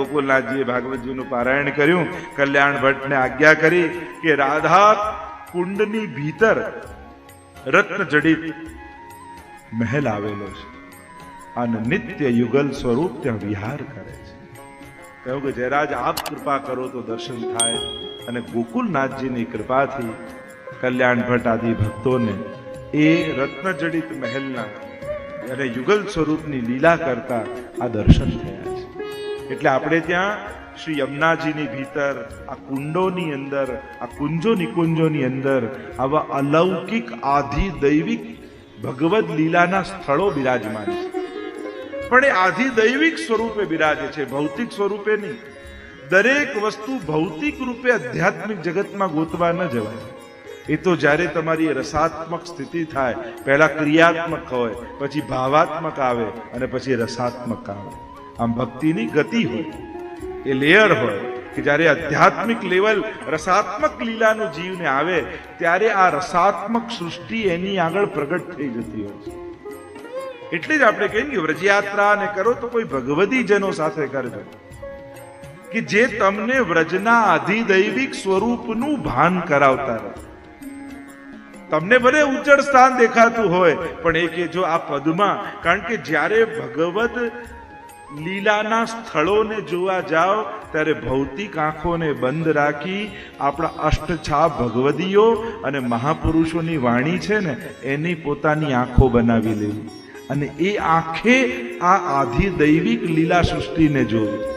ગોકુલનાથજીએ ભાગવતજીનું પારાયણ કર્યું. કલ્યાણ ભટ્ટને આજ્ઞા કરી કે રાધા કુંડની ભીતર રત્ન જડિત મહેલ આવેલો છે અને નિત્ય યુગલ સ્વરૂપ ત્યાં વિહાર કરે છે. કહ્યું કે જયરાજ આપ કૃપા કરો તો દર્શન થાય. અને ગોકુલનાથજીની કૃપાથી કલ્યાણ ભટ્ટ આદિ ભક્તોને એ રત્ન જડિત મહેલના અને યુગલ સ્વરૂપની લીલા કરતા આ દર્શન થયા છે. એટલે આપણે ત્યાં શ્રી યમુનાજીની ભીતર આ કુંડોની અંદર, આ કુંજો નિકુંજોની અંદર આવા અલૌકિક આધિ દૈવિક ભગવદ લીલાના સ્થળો બિરાજમાન છે. પણ એ આધિ દૈવિક સ્વરૂપે બિરાજે છે, ભૌતિક સ્વરૂપે નહીં. દરેક વસ્તુ ભૌતિક રૂપે આધ્યાત્મિક જગતમાં ગોતવા ન જવાય. એ તો જ્યારે તમારી રસાત્મક સ્થિતિ થાય, પહેલા ક્રિયાત્મક હોય, પછી ભાવાત્મક આવે અને પછી રસાત્મક આવે. આમ ભક્તિની ગતિ હોય, એ લેયર હોય કે જ્યારે આધ્યાત્મિક લેવલ રસાત્મક લીલાનું જીવને આવે ત્યારે આ રસાત્મક સૃષ્ટિ એની આગળ પ્રગટ થઈ જતી હોય છે. એટલે જ આપણે કહીએ કે વ્રજયાત્રા ને કરો તો કોઈ ભગવદી જનો સાથે કરજો કે જે તમને વ્રજના આધિદૈવિક સ્વરૂપનું ભાન કરાવતા રહે. તમને ભલે ઉજ્જળ સ્થાન દેખાતું હોય પણ એ કે જો આ પદમાં, કારણ કે જ્યારે ભગવદ લીલાના સ્થળોને જોવા જાઓ ત્યારે ભૌતિક આંખોને બંધ રાખી આપણા અષ્ટછાપ ભગવદીઓ અને મહાપુરુષોની વાણી છે ને એની પોતાની આંખો બનાવી લેવી અને એ આંખે આ આધિ દૈવિક લીલા સૃષ્ટિને જોવી.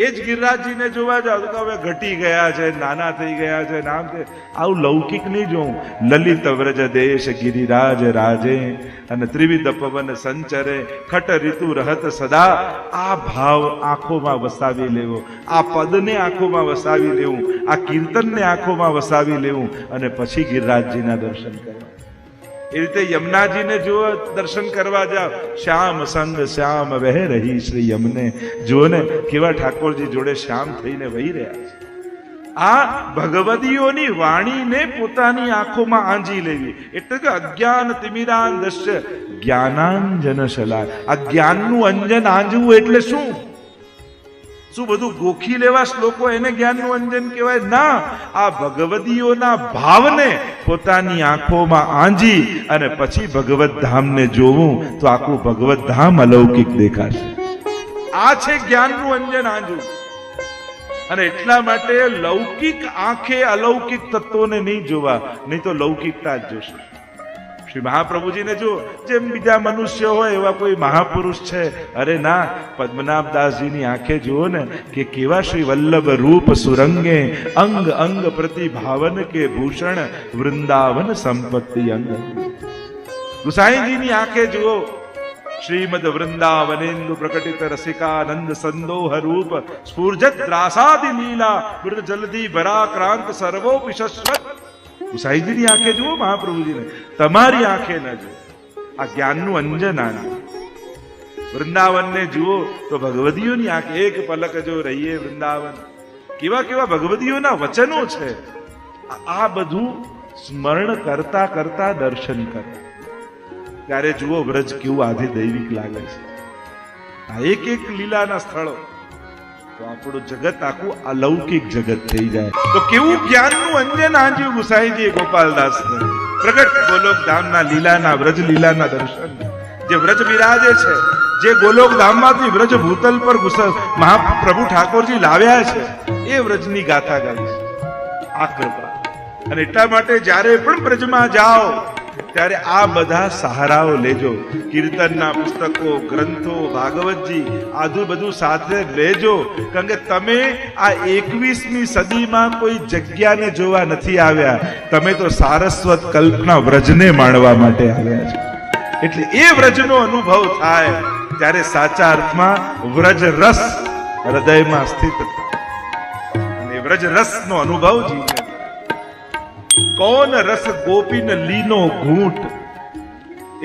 એ જ ગિરિરાજજીને જોવા જાવ તો હવે ઘટી ગયા છે, નાના થઈ ગયા છે, નામ છે. આવું લૌકિક નહીં જોવું. લલિત વ્રજ દેશ ગિરિરાજ રાજે અને ત્રિવિધ પવન સંચરે ખટ ઋતુ રહત સદા. આ ભાવ આંખોમાં વસાવી લેવો, આ પદને આંખોમાં વસાવી લેવું, આ કીર્તનને આંખોમાં વસાવી લેવું અને પછી ગિરિરાજજીના દર્શન કરવા. એ રીતે યમુનાજીને જો દર્શન કરવા જાવ, શ્યામ સંગ શ્યામ વહે રહી શ્રી યમને. જુઓ ને કેવા ઠાકોરજી જોડે શ્યામ થઈને વહી રહ્યા છે. આ ભગવદીઓની વાણીને પોતાની આંખોમાં આંજી લેવી. એટલે કે અજ્ઞાન તિમિરાન દશ્ય જ્ઞાનાંજન શલા. આ જ્ઞાનનું અંજન આંજવું એટલે શું? શું બધું ગોખી લેવા શ્લોકો એને જ્ઞાનનું અંજન કહેવાય? ના, આ ભગવદીઓના ભાવને પોતાની આંખોમાં આંજી અને પછી ભગવત ધામને જોવું તો આખું ભગવત ધામ અલૌકિક દેખાશે. આ છે જ્ઞાનનું અંજન આંજવું. અને એટલા માટે લૌકિક આંખે અલૌકિક તત્વોને નહીં જોવા, નહીં તો લૌકિકતા જ જોશે. શ્રી મહાપ્રભુજીને જો જેમ બીજા મનુષ્ય હોય એવા કોઈ મહાપુરુષ છે? અરે ના, પદ્મનાભદાસજીની આંખે જુઓ ને કે કેવા શ્રી વલ્લભ રૂપ સુરંગે અંગ અંગ પ્રતિભાવન કે ભૂષણ વૃંદાવન સંપત્તિ અંગ. ગુસાઈજીની આંખે જુઓ શ્રીમદ વૃંદાવનેન્દુ પ્રકટિત રસિકાનંદ સંદોહ રૂપ સ્ફુર્જત ત્રાસાદિ લીલા વૃત જલધિ ભરાક્રાંત સર્વોપી શશ્વત. ગુસાઈજીની આંખે જુઓ મહાપ્રભુજીને, તમારી આંખે ન જુઓ. આ જ્ઞાનનું અંજન આંજવું. વૃંદાવનને જુઓ તો ભગવદીઓની આંખે એક પલક જો રહીએ વૃંદાવન. કેવા કેવા ભગવદીઓના વચનો છે. આ બધું સ્મરણ કરતા કરતા દર્શન કરે ત્યારે જુઓ વ્રજ કેવું આધિ દૈવિક લાગે છે. આ એક એક લીલાના સ્થળો તો આપણું જગત આખું અલૌકિક જગત થઈ જાય. તો કેવું જ્ઞાનનું અંજન આંજ્યું ગુસાઈજી ગોપાલદાસને. પ્રગટ ગોલોક ધામના લીલાના વ્રજ લીલાના દર્શન. જે વ્રજ બિરાજે છે, જે ગોલોક ધામમાંથી વ્રજ ભૂતલ પર મહાપ્રભુ ઠાકોરજી લાવ્યા છે, એ વ્રજની ગાથા ગાઈ છે. આ કૃપા. અને એટલા માટે જ્યારે પણ બ્રજમાં જાઓ ત્યારે આ બધા સહારાઓ લેજો. કીર્તનના પુસ્તકો, ગ્રંથો, ભાગવતજી આદુ બધું સાથે લેજો. કારણ કે તમે આ 21મી સદીમાં કોઈ જગ્યાને જોવા નથી આવ્યા, તમે તો સારસ્વત કલ્પના વ્રજને માણવા માટે આવ્યા છો. એટલે એ વ્રજનો અનુભવ થાય ત્યારે સાચા અર્થમાં વ્રજ રસ હૃદયમાં સ્થિત થાય અને વ્રજ રસનો અનુભવ જીવે. કોણ રસ ગોપીને લીનો ઘૂંટ,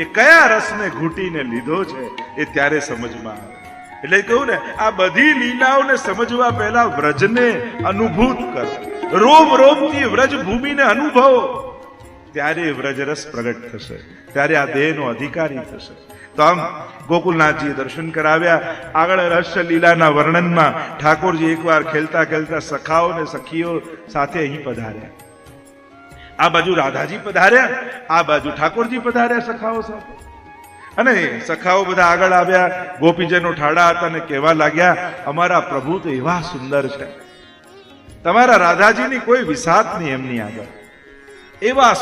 એ કયા રસને ઘૂંટીને લીધો છે એ ત્યારે સમજમાં આવે. એટલે કહું ને, આ બધી લીલાઓને સમજવા પહેલા વ્રજને અનુભૂત કરો. રોમ રોમથી વ્રજ ભૂમિને અનુભવો ત્યારે વ્રજ રસ પ્રગટ થશે, ત્યારે આ દેહનો અધિકારી થશે. તો આમ ગોકુલનાથજી દર્શન કરાવ્યા. આગળ રહસ્ય લીલાના વર્ણનમાં ઠાકોરજી એકવાર ખેલતા ખેલતા સખાઓ ને સખીઓ સાથે અહીં પધાર્યા. આ બાજુ રાધાજી પધાર્યા, આ બાજુ ઠાકોરજી પધાર્યા સખાઓ સાથે. અને સખાઓ બધા આગળ આવ્યા, ગોપીજનો ઠાડા હતા અને કહેવા લાગ્યા, અમારા પ્રભુ તો એવા સુંદર છે, તમારા રાધાજીની કોઈ વિસાત નહીં એમની આગળ. એવા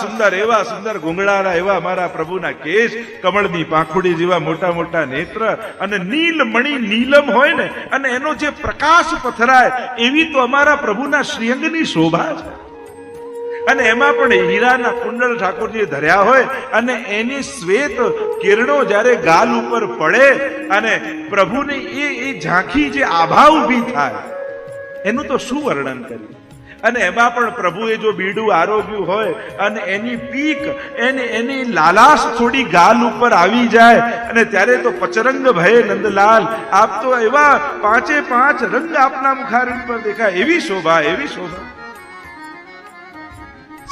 સુંદર ગુંગળારા એવા અમારા પ્રભુના કેશ, કમળની પાંખુડી જેવા મોટા મોટા નેત્ર, અને નીલમણી નીલમ હોય ને, અને એનો જે પ્રકાશ પથરાય એવી તો અમારા પ્રભુના શ્રીઅંગની શોભા છે. અને એમાં પણ હીરાના કુંડળ ઠાકોરજીએ ધર્યા હોય, અને એની શ્વેત કિરણો જ્યારે ગાલ ઉપર પડે અને પ્રભુની એ ઝાંખી જે આભા ઊભી થાય, એનું તો શું વર્ણન કર્યું. અને એમાં પણ પ્રભુએ જો બીડું આરોગ્યું હોય અને એની પીક એની લાલાશ થોડી ગાલ ઉપર આવી જાય, અને ત્યારે તો પચરંગ ભય નંદલાલ, આપ તો એવા પાંચે પાંચ રંગ આપના મુખારવિંદ પર દેખાય, એવી શોભા, એવી શોભા.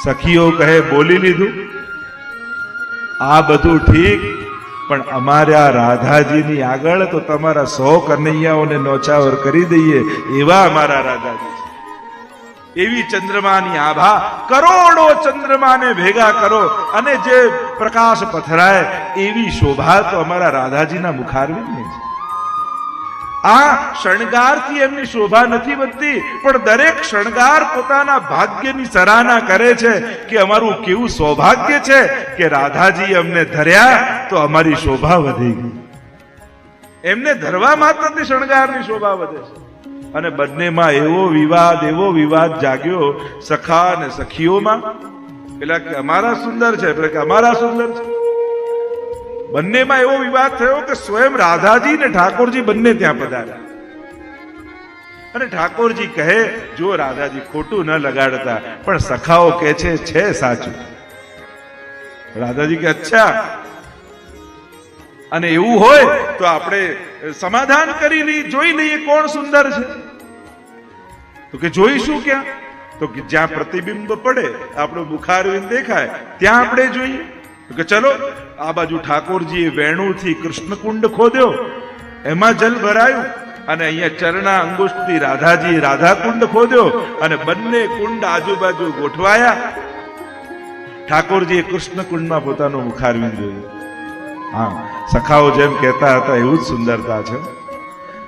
સખીઓ કહે, બોલી લીધું, આ બધું ઠીક, પણ અમારા રાધાજીની આગળ તો તમારા 100 કનૈયાઓને નોચાવર કરી દઈએ એવા અમારા રાધાજી છે. એવી ચંદ્રમાની આભા, કરોડો ચંદ્રમાને ભેગા કરો અને જે પ્રકાશ પથરાય એવી શોભા તો અમારા રાધાજીના મુખારવિંદની છે. આ શણગારથી એમની શોભા નથી વધતી, પણ દરેક શણગાર પોતાના ભાગ્યની સરાહના કરે છે કે અમારું કેવું સૌભાગ્ય છે કે રાધાજી અમને ધર્યા તો અમારી શોભા વધી ગઈ. એમને ધરવા માત્રથી શણગારની શોભા વધે છે. અને બંનેમાં એવો વિવાદ જાગ્યો સખા અને સખીઓમાં. પેલા કે અમારા સુંદર છે, પેલા કે અમારા સુંદર છે. બંનેમાં એવો વિવાદ થયો કે સ્વયં રાધાજી ને ઠાકોરજી બંને ત્યાં પધાર્યા. અને ઠાકોરજી કહે, જો રાધાજી ખોટું ન લગાડતા, પણ સખાઓ કહે છે સાચું. રાધાજી કે અચ્છા, અને એવું હોય તો આપણે સમાધાન કરી લઈએ, જોઈ લઈએ કોણ સુંદર છે. તો કે જોઈશું ક્યાં? તો કે જ્યાં પ્રતિબિંબ પડે, આપણું મુખારવિંદ દેખાય, ત્યાં આપણે જોઈએ. તો કે ચલો, આ બાજુ ઠાકોરજીએ વેણુથી કૃષ્ણકુંડ ખોદ્યો, એમાં જલ ભરાયું, અને અહીંયા ચરણા અંગુષ્ઠથી રાધાજી રાધાકુંડ ખોદ્યો, અને બંને કુંડ આજુબાજુ ગોઠવાયા. ઠાકોરજીએ કૃષ્ણકુંડમાં પોતાનું મુખારવિંદ જોયું. હા, સખાઓ જેમ કહેતા હતા એવું જ સુંદરતા છે.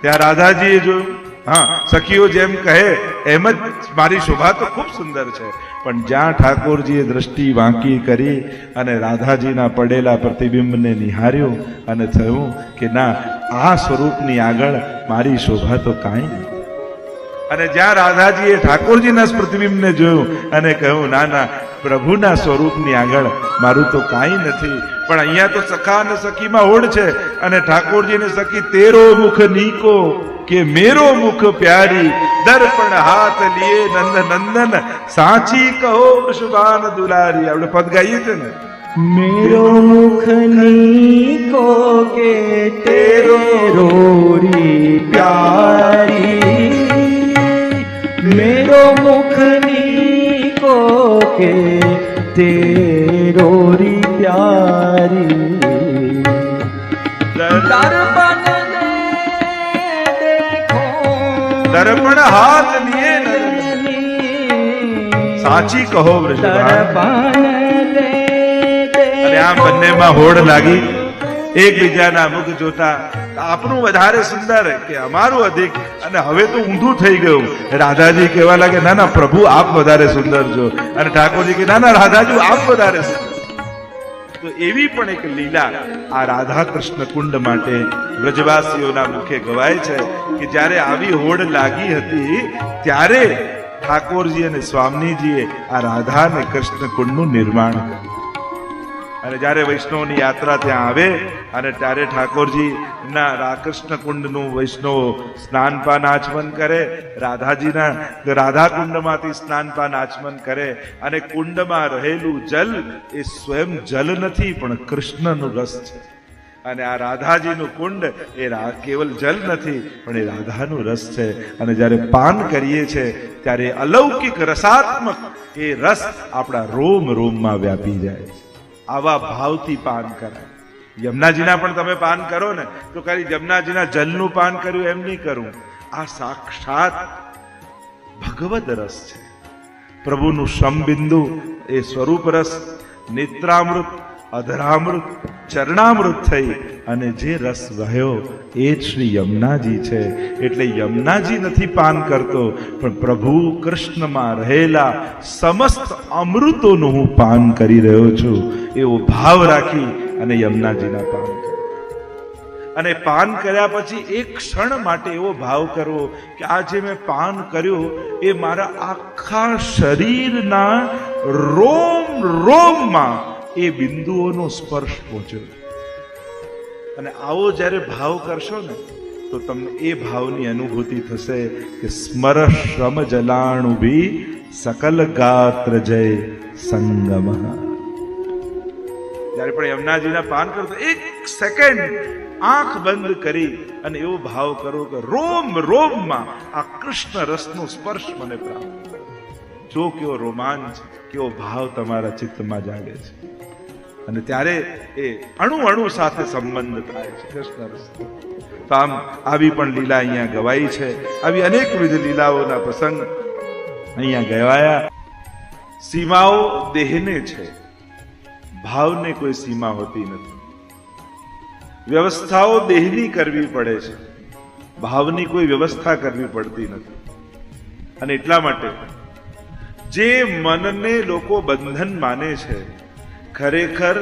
ત્યાં રાધાજીએ જોયું. હા, સખીઓ જેમ કહે એમ જ મારી શોભા તો ખૂબ સુંદર છે. પણ જ્યાં ઠાકોરજીએ દ્રષ્ટિ વાંકી કરી અને રાધાજીના પડેલા પ્રતિબિંબને નિહાળ્યું અને થયું કે ના, આ સ્વરૂપની આગળ મારી શોભા તો કાંઈ નહીં. અને જ્યાં રાધાજીએ ઠાકોરજીના પ્રતિબિંબને જોયું અને કહ્યું, ના ના, પ્રભુના સ્વરૂપની આગળ મારું તો કાંઈ નથી. પણ અહીંયા તો સખા અને સખીમાં હોડ છે, અને ઠાકોરજીને સખી, તેરો મુખ નીકો કે મેરો મુખ પ્યારી, દર્પણ હાથ લીએ નંદ નંદન, સાચી કહો વૃષભાન દુલારી. આપણે પદ ગાઈએ છે ને, મેરો મુખ નીકો કે તેરો રોરી પ્યારી, મેરો મુખ નીકો કે તેરોરી પ્યારી, દર્પણ હાથ લીએ સાચી કહો વૃષભાન. અને આમ બંનેમાં હોડ લાગી, એકબીજાના મુખ જોતા. આપણું વધારે સુંદર કે અમારું અધિક? અને હવે તો ઊંધું થઈ ગયું. રાધાજી કહેવા લાગે, ના ના પ્રભુ આપ વધારે સુંદર છો, અને ઠાકોરજી કે ના ના રાધાજી આપ વધારે સુંદર. તો એવી પણ એક લીલા આ રાધા કૃષ્ણ કુંડ માટે વ્રજવાસીઓના મુખે ગવાય છે કે જ્યારે આવી હોડ લાગી હતી ત્યારે ઠાકોરજી અને સ્વામીજીએ આ રાધા અને કૃષ્ણ કુંડનું નિર્માણ કર્યું. અને જ્યારે વૈષ્ણવની યાત્રા ત્યાં આવે અને ત્યારે ઠાકોરજી ના કૃષ્ણ કુંડનું વૈષ્ણવ સ્નાનપાન આચમન કરે, રાધાજીના રાધા કુંડમાંથી સ્નાનપાન આચમન કરે. અને કુંડમાં રહેલું જલ એ સ્વયં જલ નથી, પણ કૃષ્ણનું રસ છે. અને આ રાધાજીનું કુંડ એ કેવલ જલ નથી, પણ એ રાધાનું રસ છે. અને જ્યારે પાન કરીએ છીએ ત્યારે અલૌકિક રસાત્મક એ રસ આપણા રોમ રોમમાં વ્યાપી જાય છે. આવા ભાવથી પાન કરાય. યમુનાજીના પણ તમે પાન કરો ને તો ખાલી યમુનાજીના જલનું પાન કર્યું એમ નહીં કરું. આ સાક્ષાત ભગવદ રસ છે. પ્રભુનું સમબિંદુ એ સ્વરૂપ રસ, નેત્રામૃત, અધરામૃત, ચરણામૃત થઈ અને જે રસ વહ્યો એ જ શ્રી યમુનાજી છે. એટલે યમુનાજી નથી પાન કરતો, પણ પ્રભુ કૃષ્ણમાં રહેલા સમસ્ત અમૃતોનું હું પાન કરી રહ્યો છું એવો ભાવ રાખી અને યમુનાજીના પાન કરો. અને પાન કર્યા પછી એક ક્ષણ માટે એવો ભાવ કરવો કે આ જે મેં પાન કર્યું એ મારા આખા શરીરના રોમ રોમમાં એ બિંદુઓનો સ્પર્શ પહોંચ્યો. અને આવો જ્યારે ભાવ કરશો ને તો તમને એ ભાવની અનુભૂતિ થશે કે સ્મર શ્રમ જલાણુ ભી સકલ ગાત્ર જય સંગમ. જ્યારે પણ યમુનાજીના પાન કરો તો એક સેકન્ડ આંખ બંધ કરી અને એવો ભાવ કરો કે રોમ રોમમાં આ કૃષ્ણ રસનો સ્પર્શ મને પ્રાપ્ત. જો કેવો રોમાંચ, કેવો ભાવ તમારા ચિત્તમાં જાગે છે. અને ત્યારે એ અણુ અણુ સાથે સંબંધ થાય છે કૃષ્ણ રસ. તો આમ આવી પણ લીલા અહીંયા ગવાઈ છે. આવી અનેકવિધ લીલાઓના પ્રસંગ અહીંયા ગવાયા. સીમાઓ દેહને છે, ભાવને કોઈ સીમા હોતી નથી. વ્યવસ્થાઓ દેહની કરવી પડે છે, ભાવની કોઈ વ્યવસ્થા કરવી પડતી નથી. અને એટલા માટે જે મનને લોકો બંધન માને છે, ખરેખર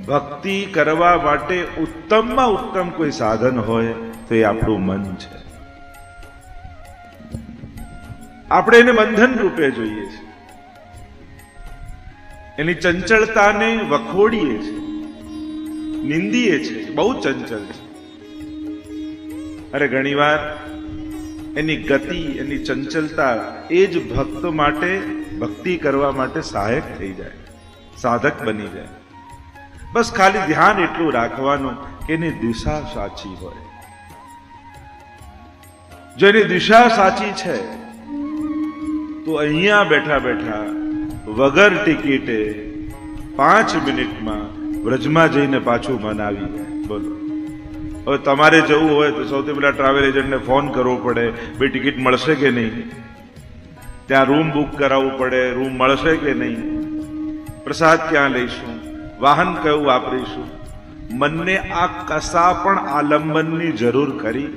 ભક્તિ કરવા માટે ઉત્તમમાં ઉત્તમ કોઈ સાધન હોય તો એ આપણું મન છે. આપણે એને બંધન રૂપે જોઈએ છીએ, એની ચંચળતાને વખોડીએ છીએ, નિંદીએ છીએ, બહુ ચંચળ છે. અરે ઘણીવાર એની ગતિ, એની ચંચલતા એ જ ભક્ત માટે, ભક્તિ કરવા માટે સહાયક થઈ જાય, સાધક બની જાય. બસ ખાલી ધ્યાન એટલું રાખવાનું કે એની દિશા સાચી હોય. જો એની દિશા સાચી છે તો અહીંયા બેઠા બેઠા વગર ટિકિટે 5 મિનિટમાં વ્રજમાં જઈને પાછું મન આવી જાય. બોલો, હવે તમારે જવું હોય તો સૌથી પહેલા ટ્રાવેલ એજન્ટને ફોન કરવો પડે, ભાઈ ટિકિટ મળશે કે નહીં, ત્યાં રૂમ બુક કરાવવું પડે, રૂમ મળશે કે નહીં, પ્રસાદ ક્યાં લઈશું, વાહન કયું વાપરીશું. મનને આ કશા પણ આલંબનની જરૂર ખરી?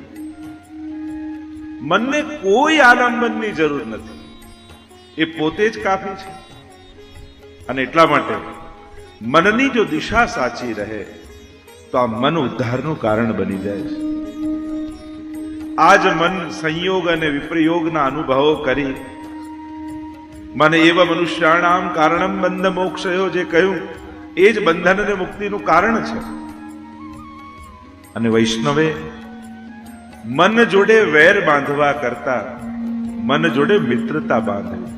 મનને કોઈ આલંબનની જરૂર નથી, એ પોતે જ કાફી છે. અને એટલા માટે મનની જો દિશા સાચી રહે તો આ મન ઉદ્ધારનું કારણ બની જાય છે. આ જ મન સંયોગ અને વિપ્રયોગના અનુભવો કરી મને એવા મનુષ્યાણામ કારણમ બંધ મોક્ષયો જે કહ્યું એ જ બંધન અને મુક્તિનું કારણ છે. અને વૈષ્ણવે મન જોડે વેર બાંધવા કરતા મન જોડે મિત્રતા બાંધવી.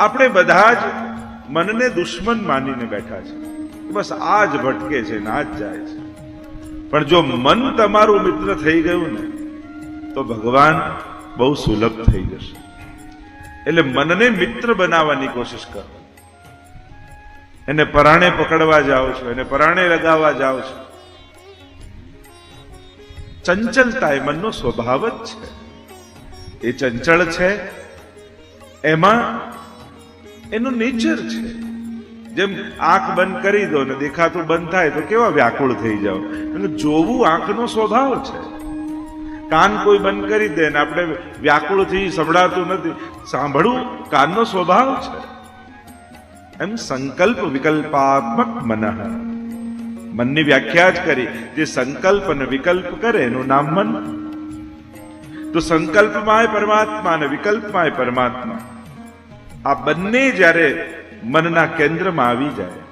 આપણે બધા જ મનને દુશ્મન માનીને બેઠા છે, બસ આ જ ભટકે છે ને આ જ જાય છે. પણ જો મન તમારું મિત્ર થઈ ગયું ને તો ભગવાન બહુ સુલભ થઈ જશે. એટલે મનને મિત્ર બનાવવાની કોશિશ કરો. એને પરાણે પકડવા જાઓ છો, એને પરાણે લગાવવા જાઓ છો. ચંચલતા એ મનનો સ્વભાવ જ છે, એ ચંચળ છે, એમાં એનું નેચર છે. જેમ આંખ બંધ કરી દો ને દેખાતું બંધ થાય તો કેવા વ્યાકુળ થઈ જાઓ. જોવું આંખનો સ્વભાવ છે. કાન કોઈ બંધ કરી દે ને આપણે વ્યાકુળ થી સંભળાતું નથી, સાંભળવું કાનનો સ્વભાવ છે. એમ સંકલ્પ વિકલ્પાત્મક મન, મનની વ્યાખ્યા જ કરી, જે સંકલ્પ અને વિકલ્પ કરે એનું નામ મન. તો સંકલ્પમાં પરમાત્મા અને વિકલ્પમાં પરમાત્મા, આ બંને જ્યારે મનના કેન્દ્રમાં આવી જાય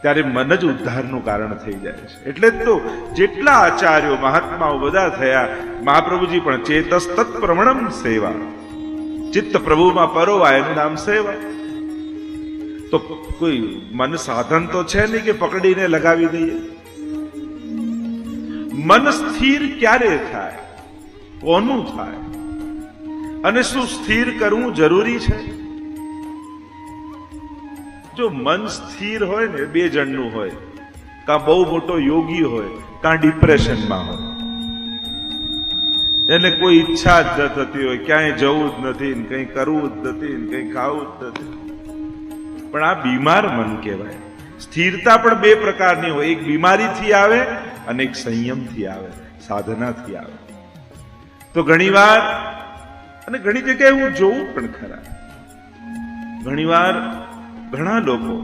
ત્યારે મન જ ઉદ્ધારનું કારણ થઈ જાય છે. એટલે જ તો જેટલા આચાર્યો મહાત્માઓ બધા થયા, મહાપ્રભુજી પણ ચેતસ તત્પ્રવણમ સેવા, ચિત્ત પ્રભુમાં પરોવાય એનું નામ સેવા. તો કોઈ મન સાધન તો છે નહીં કે પકડીને લગાવી દઈએ. મન સ્થિર ક્યારે થાય, કોનું થાય અને શું સ્થિર કરવું જરૂરી છે? જો મન સ્થિર હોય ને, બે જણનું હોય, કાં બહુ મોટો યોગી હોય, કાં ડિપ્રેશનમાં હોય, એને કોઈ ઈચ્છા જ ન થતી હોય, ક્યાંય જવું જ નથી, કંઈ કરવું જ નથી, કંઈ ખાવું જ નથી. પણ આ બીમાર મન કહેવાય. સ્થિરતા પણ બે પ્રકારની હોય, એક બીમારીથી આવે અને એક સંયમથી આવે, સાધનાથી આવે. તો ઘણીવાર અને ઘણી જગ્યાએ હું જોઉં પણ ખરા, ઘણીવાર ઘણા લોકો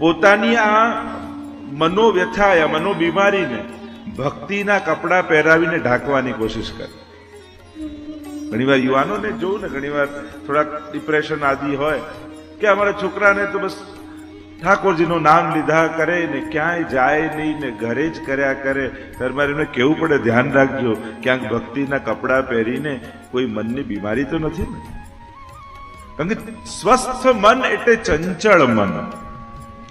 પોતાની આ મનોવ્યથા યા મનોબીમારીને ભક્તિના કપડા પહેરાવીને ઢાંકવાની કોશિશ કરે. ઘણીવાર યુવાનોને જોઉં ને, ઘણીવાર થોડાક ડિપ્રેશન આદિ હોય કે અમારા છોકરાને તો બસ ઠાકોરજીનું નામ લીધા કરે ને ક્યાંય જાય નહીં ને ઘરે જ કર્યા કરે. ત્યારે મારે એમને કહેવું પડે, ધ્યાન રાખજો, ક્યાંક ભક્તિના કપડા પહેરીને કોઈ મનની બીમારી તો નથી ને. કારણ કે સ્વસ્થ મન એટલે ચંચળ મન.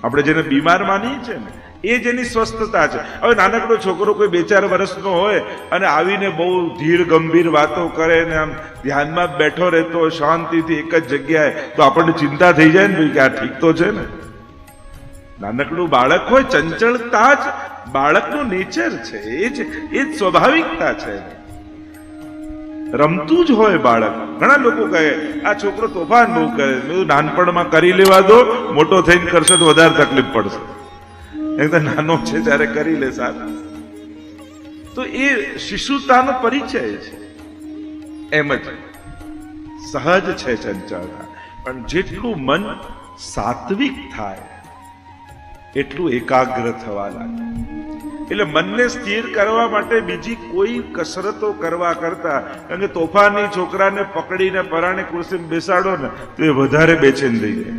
આપણે જેને બીમાર માનીએ છીએ ને, એ જ એની સ્વસ્થતા છે. હવે નાનકડો છોકરો કોઈ 2-4 વર્ષનો હોય અને આવીને બહુ ધીર ગંભીર વાતો કરે ને આમ ધ્યાનમાં બેઠો રહેતો હોય શાંતિથી એક જ જગ્યાએ, તો આપણને ચિંતા થઈ જાય ને કે આ ઠીક તો છે ને. નાનકડું બાળક હોય, ચંચળતા જ બાળકનું નેચર છે, એ જ સ્વાભાવિકતા છે. રમતું જ હોય બાળક. ઘણા લોકો કહે આ છોકરો તોફાન બહુ કરે. નાનપણમાં કરી લેવા દો, મોટો થઈને કરશે તો વધારે તકલીફ પડશે. એકદમ નાનો છે ત્યારે કરી લે સારું. તો એ શિશુતાનો પરિચય છે. એમ જ સહજ છે ચંચળતા. પણ જેટલું મન સાત્વિક થાય એટલું એકાગ્ર થવા લાગે. એટલે મનને સ્થિર કરવા માટે બીજી કોઈ કસરતો કરવા કરતા, કારણ કે તોફાની છોકરાને પકડીને પરાણે ખુરશીમાં બેસાડો ને તો એ વધારે બેચેન થઈ જાય.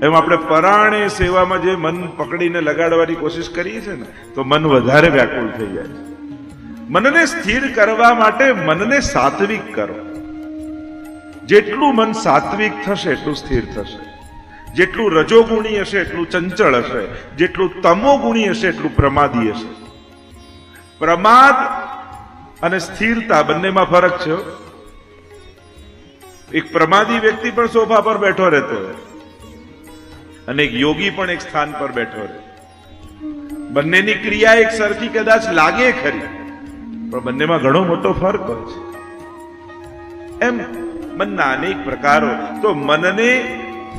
એમ આપણે પરાણે સેવામાં જે મન પકડીને લગાડવાની કોશિશ કરીએ છીએ ને, તો મન વધારે વ્યાકુળ થઈ જાય. મનને સ્થિર કરવા માટે મનને સાત્વિક કરો. જેટલું મન સાત્વિક થશે એટલું સ્થિર થશે. જેટલું રજોગુણી હશે એટલું ચંચળ હશે, જેટલું તમોગુણી હશે એટલું પ્રમાદી હશે. પ્રમાદ અને સ્થિરતા બંનેમાં ફરક છે. એક પ્રમાદી વ્યક્તિ પણ સોફા પર બેઠો રહેતો હોય અને એક યોગી પણ એક સ્થાન પર બેઠો રહે. બંનેની ક્રિયા એક સરખી કદાચ લાગે ખરી, પણ બંનેમાં ઘણો મોટો ફરક હોય છે. એમ મનના અનેક પ્રકારો. તો મનને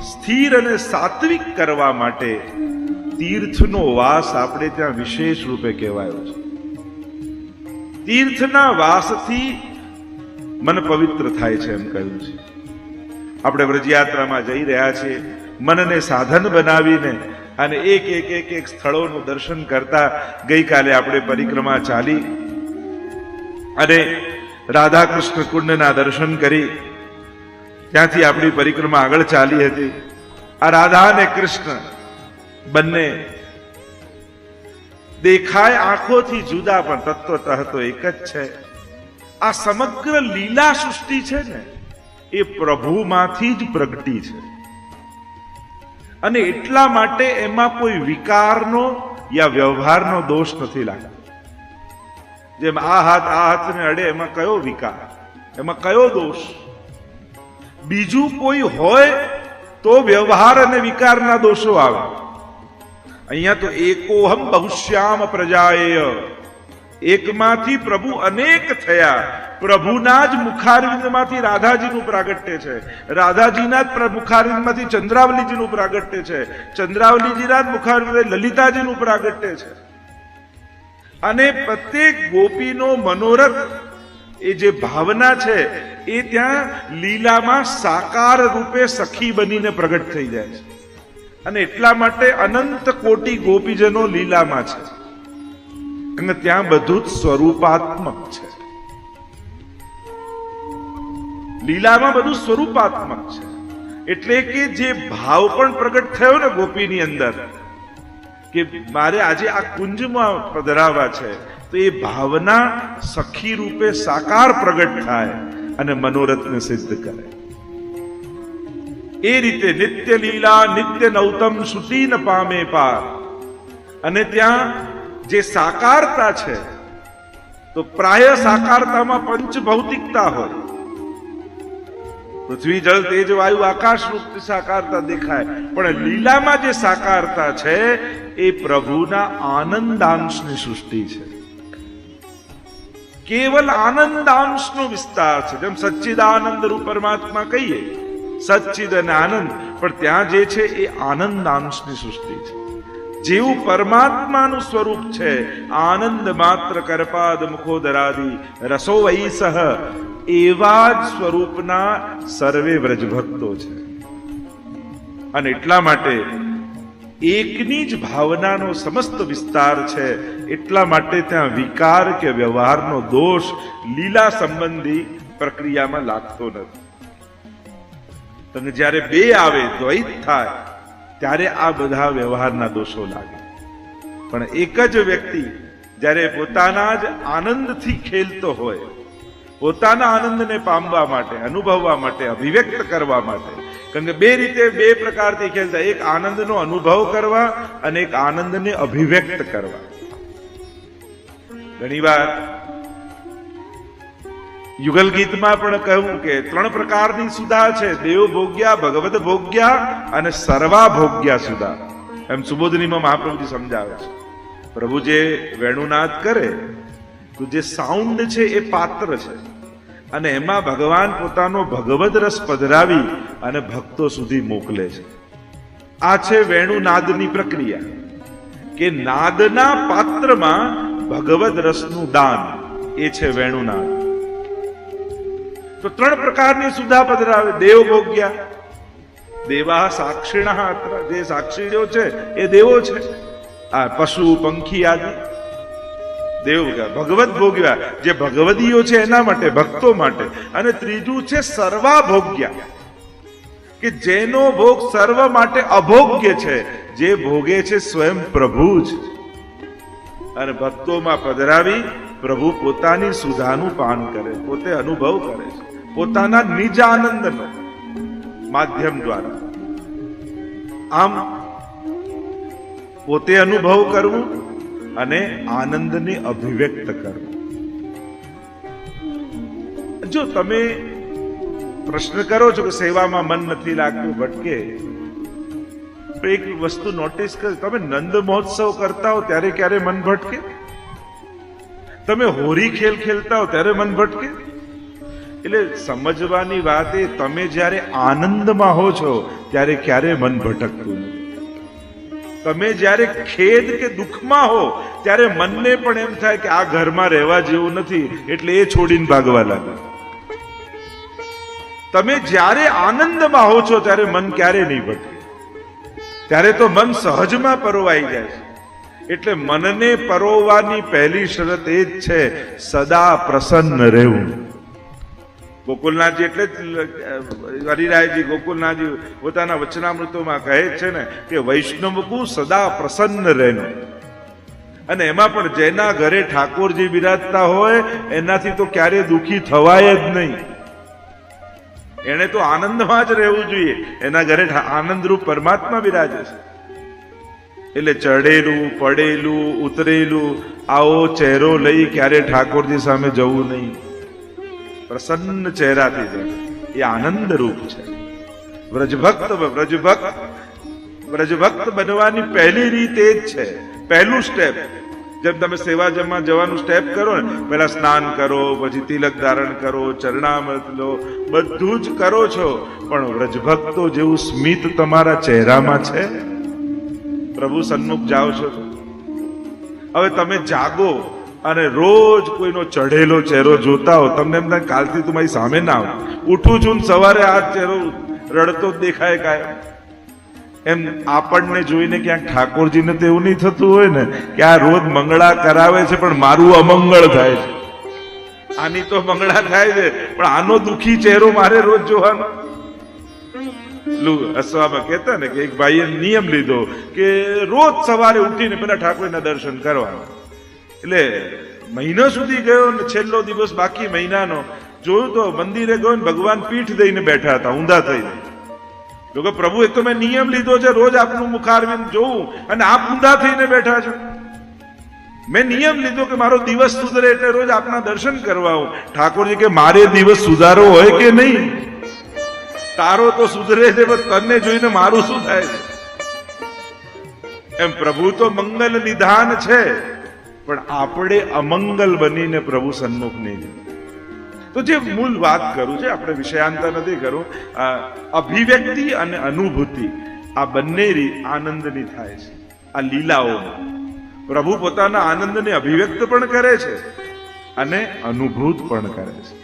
સ્થિર અને સાત્વિક કરવા માટે તીર્થનો વાસ આપણે ત્યાં વિશેષ રૂપે કહેવાયો છે. તીર્થના વાસથી મન પવિત્ર થાય છે એમ કહ્યું છે. આપણે વ્રજયાત્રામાં જઈ રહ્યા છીએ, મનને સાધન બનાવીને અને એક સ્થળોનું દર્શન કરતા. ગઈકાલે આપણે પરિક્રમા ચાલી અને રાધા કૃષ્ણ કુંડના દર્શન કરી, ત્યાંથી આપણી પરિક્રમા આગળ ચાલી હતી. આ રાધા અને કૃષ્ણ બંને દેખાય આંખોથી જુદા, પણ તત્વતઃ તો એક જ છે. આ સમગ્ર લીલા સૃષ્ટિ છે ને, એ પ્રભુમાંથી જ પ્રગટી છે. અને એટલા માટે એમાં કોઈ વિકારનો યા વ્યવહારનો દોષ નથી લાગતો. જેમ આ હાથને અડે, એમાં કયો વિકાર, એમાં કયો દોષ? બીજું કોઈ હોય તો વ્યવહાર અને વિકારના દોષો આવે. અહીંયા તો એકોહમ બહુશ્યામ પ્રજાએય, એકમાંથી પ્રભુ અનેક થયા. પ્રભુના જ મુખારવિંદમાંથી રાધાજીનું પ્રાગટ્ય છે, રાધાજીના જ મુખારવિંદમાંથી ચંદ્રાવલીજીનું પ્રાગટ્ય છે, ચંદ્રાવલીજીના જ મુખારવિંદ લલિતાજીનું પ્રાગટ્ય છે. અને પ્રત્યેક ગોપીનો મનોરથ, એ જે ભાવના છે એ ત્યાં લીલામાં સાકાર રૂપે સખી બનીને પ્રગટ થઈ જાય છે. અને એટલા માટે અનંત કોટી ગોપીજનો લીલામાં છે, અને ત્યાં બધું જ સ્વરૂપાત્મક છે. લીલામાં બધું સ્વરૂપાત્મક છે. એટલે કે જે ભાવ પણ પ્રગટ થયો ને ગોપીની અંદર, કે મારે આજે આ કુંજમાં પધરાવા છે, તો એ ભાવના સખી રૂપે સાકાર પ્રગટ થાય અને મનોરથને સિદ્ધ કરે. એ રીતે નિત્ય લીલા નિત્ય નૌતમ શ્રુતિ ન પામે પાર. અને ત્યાં જે સાકારતા છે, તો પ્રાય સાકારતામાં પંચ ભૌતિકતા હોય. પૃથ્વી જળ તેજ વાયુ આકાશ રૂપ સાકારતા દેખાય, પણ લીલામાં જે સાકારતા છે એ પ્રભુના આનંદાંશની સૃષ્ટિ છે. કેવલ આનંદાંશનો વિસ્તાર છે. જેમ સચ્ચિદાનંદ રૂપ પરમાત્મા કહીએ, સચ્ચિદ અને આનંદ, પણ ત્યાં જે છે એ આનંદાંશની સૃષ્ટિ છે. જેવું પરમાત્માનું સ્વરૂપ છે આનંદ માત્ર કરપાદ મુખોદરાદિ રસો વૈસહ, એવા જ સ્વરૂપના સર્વે વ્રજભક્તો છે. અને એટલા માટે એકની જ ભાવનાનો સમસ્ત વિસ્તાર છે. એટલા માટે ત્યાં વિકાર કે વ્યવહારનો દોષ લીલા સંબંધી પ્રક્રિયામાં લાગતો નથી. તમને જ્યારે બે આવે, દ્વૈત થાય, ત્યારે આ બધા વ્યવહારના દોષો લાગે. પણ એક જ વ્યક્તિ જ્યારે પોતાના જ આનંદથી ખેલતો હોય, પોતાના આનંદને પામવા માટે, અનુભવવા માટે, અભિવ્યક્ત કરવા માટે, કારણ કે બે રીતે, બે પ્રકારથી ખેલતા, એક આનંદનો અનુભવ કરવા અને એક આનંદને અભિવ્યક્ત કરવા. ઘણીવાર યુગલ ગીતમાં પણ કહ્યું કે 3 પ્રકારની સુધા છે: દેવ ભોગ્યા, ભગવદ ભોગ્યા અને સર્વા ભોગ્યા સુધા. એમ સુબોધનીમાં મહાપ્રભુજી સમજાવે છે. પ્રભુ જે વેણુનાદ કરે તો જે સાઉન્ડ છે એ પાત્ર છે, અને એમાં ભગવાન પોતાનો ભગવદ રસ પધરાવી અને ભક્તો સુધી મોકલે છે. આ છે વેણુનાદની પ્રક્રિયા, કે નાદના પાત્રમાં ભગવદ રસનું દાન, એ છે વેણુનાદ. તો 3 પ્રકારની સુધા પધરાવે. દેવ ભોગ્યા, દેવા સાક્ષિણઃ, જે સાક્ષીઓ છે એ દેવો છે, આ પશુ પંખી આદિ દેવ. ભગવત ભોગ્યા, જે ભગવદીઓ છે એના માટે, ભક્તો માટે. અને ત્રીજું છે સર્વા ભોગ્યા, કે જેનો ભોગ સર્વ માટે અભોગ્ય છે, જે ભોગે છે સ્વયં પ્રભુ જ. અને ભક્તોમાં પધરાવી પ્રભુ પોતાની સુધાનું પાન કરે, પોતે અનુભવ કરે છે, પોતાના નિજ આનંદનો માધ્યમ દ્વારા. આમ પોતે અનુભવ કરવું અને આનંદને અભિવ્યક્ત કરવું. જો તમે પ્રશ્ન કરો છો કે સેવામાં મન નથી લાગતું, ભટકે, તો એક વસ્તુ નોટિસ કરો, તમે નંદ મહોત્સવ કરતા હો ત્યારે ક્યારે મન ભટકે? તમે હોરી ખેલ ખેલતા હો ત્યારે મન ભટકે? એટલે સમજવાની વાત એ, તમે જ્યારે આનંદમાં હો છો ત્યારે ક્યારે મન ભટકતું નથી. તમે જ્યારે ખેદ કે દુઃખમાં હો ત્યારે મનને પણ એમ થાય કે આ ઘરમાં રહેવા જેવું નથી, એટલે એ છોડીને ભાગવા લાગે. તમે જ્યારે આનંદમાં હો છો ત્યારે મન ક્યારે નહીં ભટકે, ત્યારે તો મન સહજમાં પરોવાઈ જાય છે. એટલે મનને પરોવવાની પહેલી શરત એ જ છે, સદા પ્રસન્ન રહેવું. ગોકુલનાથજી એટલે જ હરિરાયજી ગોકુલનાથજી પોતાના વચનામૃતોમાં કહે છે ને કે વૈષ્ણવકુ સદા પ્રસન્ન રહેનું. અને એમાં પણ જેના ઘરે ઠાકોરજી બિરાજતા હોય એનાથી તો ક્યારે દુઃખી થવાય જ નહીં. એને તો આનંદમાં જ રહેવું જોઈએ. એના ઘરે આનંદરૂપ પરમાત્મા બિરાજે છે. એટલે ચડેલું, પડેલું, ઉતરેલું આવો ચહેરો લઈ ક્યારે ઠાકોરજી સામે જવું નહીં. પ્રસન્ન ચહેરાથી જાય, એ આનંદ રૂપ છે. વ્રજભક્ત બનવાની પહેલી રીત એ જ છે, પહેલું સ્ટેપ. જેમ તમે સેવા જવાનું સ્ટેપ કરો ને, પહેલા સ્નાન કરો, પછી તિલક ધારણ કરો, ચરણામૃત લો, બધું જ કરો છો, પણ વ્રજભક્તો જેવું સ્મિત તમારા ચહેરામાં છે? પ્રભુ સન્મુખ જાઓ છો. હવે તમે જાગો અને રોજ કોઈનો ચઢેલો ચહેરો જોતા હો, તમને એમ થાય કાલથી તું મારી સામે ના આવ. ઉઠું છું ને સવારે આ ચહેરો રડતો જ દેખાય કાયમ. એમ આપણને જોઈને ક્યાંક ઠાકોરજીને તો એવું નહીં થતું હોય ને કે આ રોજ મંગળા કરાવે છે પણ મારું અમંગળ થાય છે. આની તો મંગળા થાય છે પણ આનો દુખી ચહેરો મારે રોજ જોવાનો. અસવામાં કહેતા ને કે એક ભાઈએ નિયમ લીધો કે રોજ સવારે ઉઠીને પેલા ઠાકોરના દર્શન કરવાના. એટલે મહિનો સુધી ગયો ને છેલ્લો દિવસ બાકી મહિનાનો જોયું તો મંદિરે ગયો ને ભગવાન પીઠ દઈને બેઠા હતા, ઊંધા થઈને. જો કે પ્રભુ, એક તો મેં નિયમ લીધો છે રોજ આપનું મુખારવિંદ જોવું અને આપ ઊંધા થઈને બેઠા છો. મેં નિયમ લીધો કે મારો દિવસ સુધરે એટલે રોજ આપના દર્શન કરવા આવું. ઠાકોરજી કે મારે દિવસ સુધારો હોય કે નહીં? તારો તો સુધરે છે, પણ તને જોઈને મારું શું થાય છે? એમ પ્રભુ તો મંગલ નિધાન છે, પણ આપણે અમંગલ બનીને પ્રભુ સન્મુખ નહીં જઈએ. તો જે મૂળ વાત કરું છે, આપણે વિષયાંતર નથી કરું, અભિવ્યક્તિ અને અનુભૂતિ આ બંને આનંદની થાય છે. આ લીલાઓમાં પ્રભુ પોતાના આનંદને અભિવ્યક્ત પણ કરે છે અને અનુભૂત પણ કરે છે.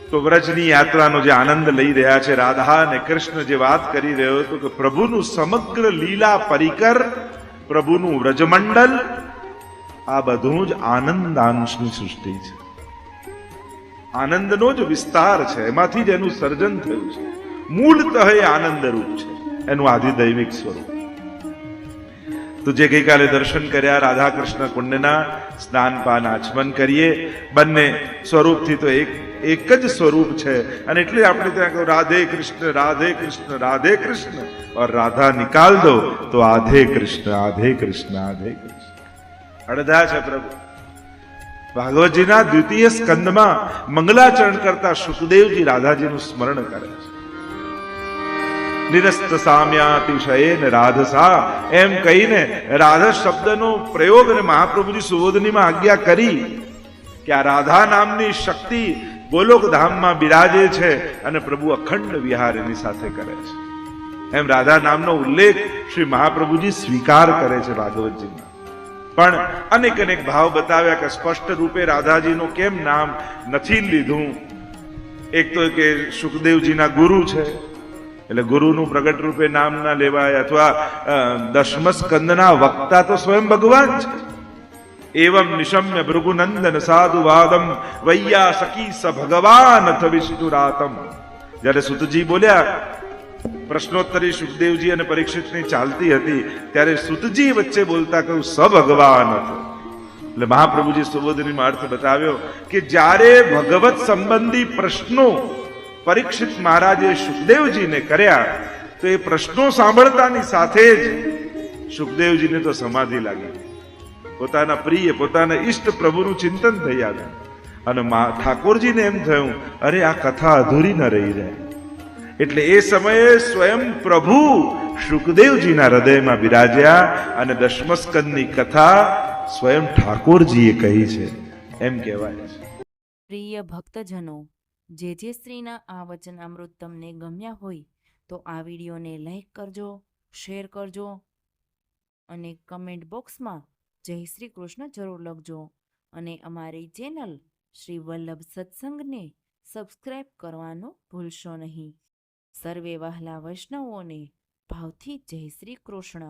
તો વ્રજની યાત્રાનો જે આનંદ લઈ રહ્યા છે રાધા અને કૃષ્ણ, જે વાત કરી રહ્યો હતો કે પ્રભુનું સમગ્ર લીલા પરિકર, પ્રભુનું વ્રજમંડલ, આ બધું જ આનંદાંશની સૃષ્ટિ છે. આનંદનો જ વિસ્તાર છે, એમાંથી જ એનું સર્જન થયું છે. મૂળતઃ એ આનંદરૂપ છે, એનું આધિદૈવિક સ્વરૂપ. તો જે ગઈકાલે દર્શન કર્યા રાધા કૃષ્ણ કુંડના, સ્નાન પાન આચમન કરીએ, બંને સ્વરૂપથી તો એક જ સ્વરૂપ છે. અને એટલે આપણે ત્યાં કહું રાધે કૃષ્ણ રાધે કૃષ્ણ રાધે કૃષ્ણ, और राधा निकाल दो तो आधे कृष्ण आधे कृष्ण आधे कृष्ण. અડધા છે પ્રભુ. ભાગવતજીના દ્વિતીય સ્કંદમાં મંગલાચરણ કરતા સુખદેવજી રાધાજીનું સ્મરણ કરે છે. નિરસ્ત સામ્યાતિશયેન રાધસા, એમ કહીને રાધા શબ્દનો પ્રયોગ અને મહાપ્રભુજી સુબોધનીમાં આજ્ઞા કરી કે આ રાધા નામની શક્તિ ગોલોક ધામમાં બિરાજે છે અને પ્રભુ અખંડ વિહાર એની સાથે કરે છે. એમ રાધા નામનો ઉલ્લેખ શ્રી મહાપ્રભુજી સ્વીકાર કરે છે ભાગવતજીમાં. પણ અનેક અનેક ભાવ બતાવ્યા કે સ્પષ્ટ રૂપે રાધાજીનું કેમ નામ નથી લીધું. એક તો કે સુખદેવજીના ગુરુ છે, એટલે ગુરુનું પ્રગટ રૂપે નામ ના લેવાય, અથવા દશમ સ્કંદના વક્તા તો સ્વયં ભગવાન છે. એવમ નિશમ્ય ભૃગુનંદન સાધુ વાદમ વૈયા સખી સ ભગવાન અથ વિષ્ણુરાતમ. જ્યારે સુતજી બોલ્યા, પ્રશ્નોત્તરી સુખદેવજી અને પરીક્ષિતની ચાલતી હતી, ત્યારે સુતજી વચ્ચે બોલતા કહ્યું સ ભગવાન અથ. એટલે મહાપ્રભુજી સુબોધનીમાં અર્થ બતાવ્યો કે જ્યારે ભગવત સંબંધી પ્રશ્નો પરીક્ષિત મહારાજે સુખદેવજીને કર્યા, તો એ પ્રશ્નો સાંભળતાની સાથે જ સુખદેવજીને તો સમાધિ લાગી. પોતાના પ્રિય, પોતાના ઈષ્ટ પ્રભુનું ચિંતન થઈ આવ્યું. અને ઠાકોરજીને એમ થયું, અરે આ કથા અધૂરી ન રહી જાય. એટલે એ સમયે સ્વયં પ્રભુ સુખદેવજીના હૃદયમાં બિરાજ્યા અને દશમસ્કંદની કથા સ્વયં ઠાકોરજીએ કહી છે, એમ કહેવાય છે. પ્રિય ભક્તજનો, જે શ્રીના આ વચનામૃત તમને ગમ્યા હોય તો આ વિડીયોને લાઈક કરજો, શેર કરજો અને કમેન્ટ બોક્સમાં જય શ્રી કૃષ્ણ જરૂર લખજો. અને અમારી ચેનલ શ્રી વલ્લભ સત્સંગને સબસ્ક્રાઈબ કરવાનું ભૂલશો નહીં. સર્વે વહાલા વૈષ્ણવોને ભાવથી જય શ્રી કૃષ્ણ.